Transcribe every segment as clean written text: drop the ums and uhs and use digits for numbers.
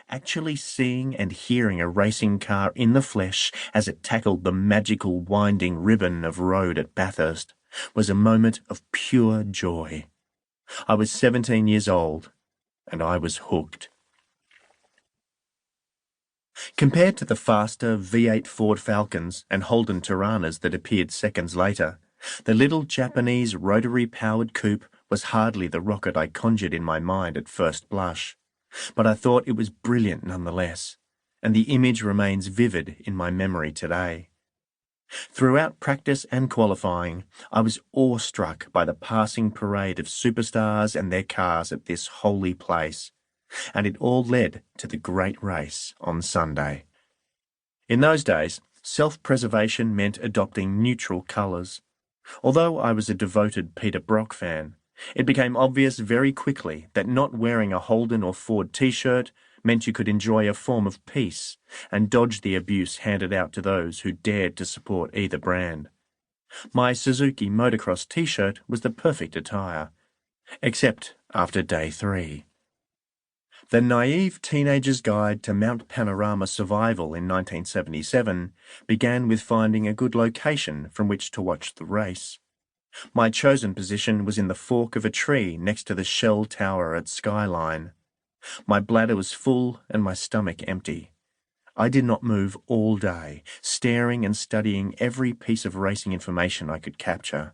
Actually seeing and hearing a racing car in the flesh as it tackled the magical winding ribbon of road at Bathurst was a moment of pure joy. I was 17 years old, and I was hooked. Compared to the faster V8 Ford Falcons and Holden Tiranas that appeared seconds later, the little Japanese rotary-powered coupe was hardly the rocket I conjured in my mind at first blush, but I thought it was brilliant nonetheless, and the image remains vivid in my memory today. Throughout practice and qualifying, I was awestruck by the passing parade of superstars and their cars at this holy place, and it all led to the great race on Sunday. In those days, self-preservation meant adopting neutral colours. Although I was a devoted Peter Brock fan, it became obvious very quickly that not wearing a Holden or Ford t-shirt meant you could enjoy a form of peace and dodge the abuse handed out to those who dared to support either brand. My Suzuki motocross t-shirt was the perfect attire, except after day 3. The naive teenager's guide to Mount Panorama survival in 1977 began with finding a good location from which to watch the race. My chosen position was in the fork of a tree next to the Shell Tower at Skyline. My bladder was full and my stomach empty. I did not move all day, staring and studying every piece of racing information I could capture.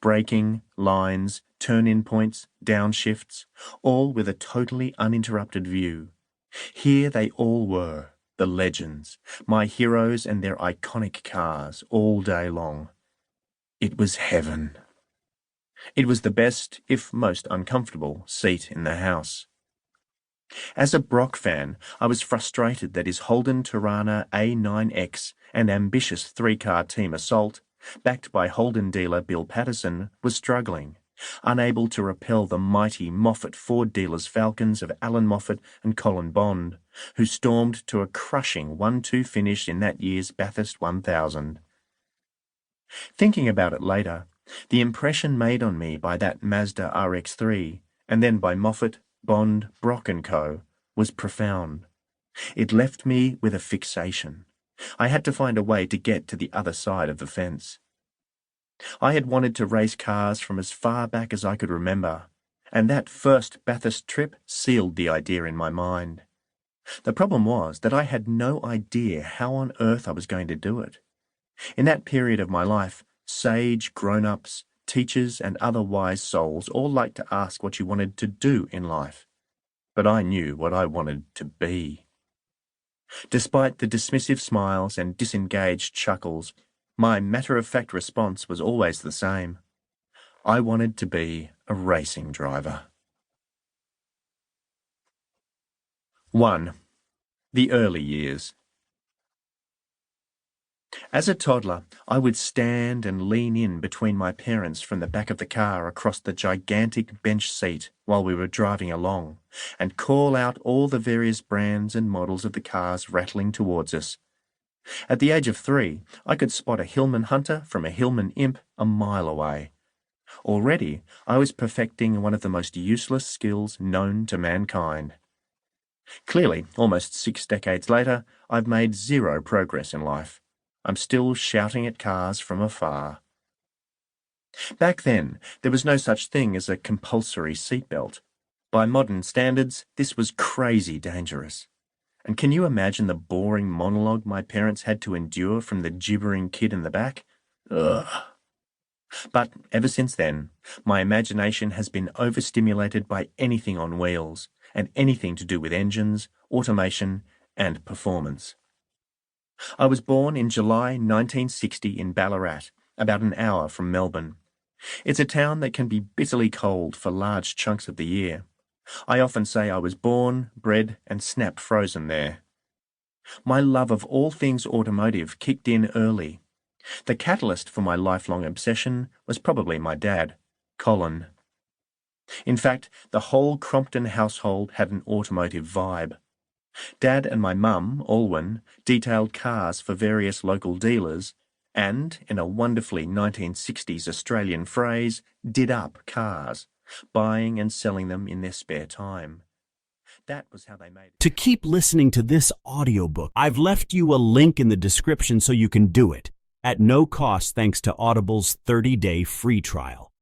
Braking, lines, turn-in points, downshifts, all with a totally uninterrupted view. Here they all were, the legends, my heroes and their iconic cars, all day long. It was heaven. It was the best, if most uncomfortable, seat in the house. As a Brock fan, I was frustrated that his Holden Tirana A9X and ambitious three-car team Assault, backed by Holden dealer Bill Patterson, was struggling, unable to repel the mighty Moffat Ford dealers' Falcons of Alan Moffat and Colin Bond, who stormed to a crushing 1-2 finish in that year's Bathurst 1000. Thinking about it later, the impression made on me by that Mazda RX-3, and then by Moffat, Bond, Brock & Co., was profound. It left me with a fixation. I had to find a way to get to the other side of the fence. I had wanted to race cars from as far back as I could remember, and that first Bathurst trip sealed the idea in my mind. The problem was that I had no idea how on earth I was going to do it. In that period of my life, sage grown-ups, teachers and other wise souls all liked to ask what you wanted to do in life, but I knew what I wanted to be. Despite the dismissive smiles and disengaged chuckles, my matter-of-fact response was always the same. I wanted to be a racing driver. 1. The early years. As a toddler, I would stand and lean in between my parents from the back of the car across the gigantic bench seat while we were driving along, and call out all the various brands and models of the cars rattling towards us. At the age of 3, I could spot a Hillman Hunter from a Hillman Imp a mile away. Already, I was perfecting one of the most useless skills known to mankind. Clearly, almost 6 decades later, I've made zero progress in life. I'm still shouting at cars from afar. Back then, there was no such thing as a compulsory seatbelt. By modern standards, this was crazy dangerous. And can you imagine the boring monologue my parents had to endure from the gibbering kid in the back? Ugh. But ever since then, my imagination has been overstimulated by anything on wheels, and anything to do with engines, automation, and performance. I was born in July 1960 in Ballarat, about an hour from Melbourne. It's a town that can be bitterly cold for large chunks of the year. I often say I was born, bred, and snap frozen there. My love of all things automotive kicked in early. The catalyst for my lifelong obsession was probably my dad, Colin. In fact, the whole Crompton household had an automotive vibe. Dad and my mum, Alwyn, detailed cars for various local dealers and, in a wonderfully 1960s Australian phrase, did up cars, buying and selling them in their spare time. That was how they made it. To keep listening to this audiobook, I've left you a link in the description so you can do it at no cost thanks to Audible's 30-day free trial.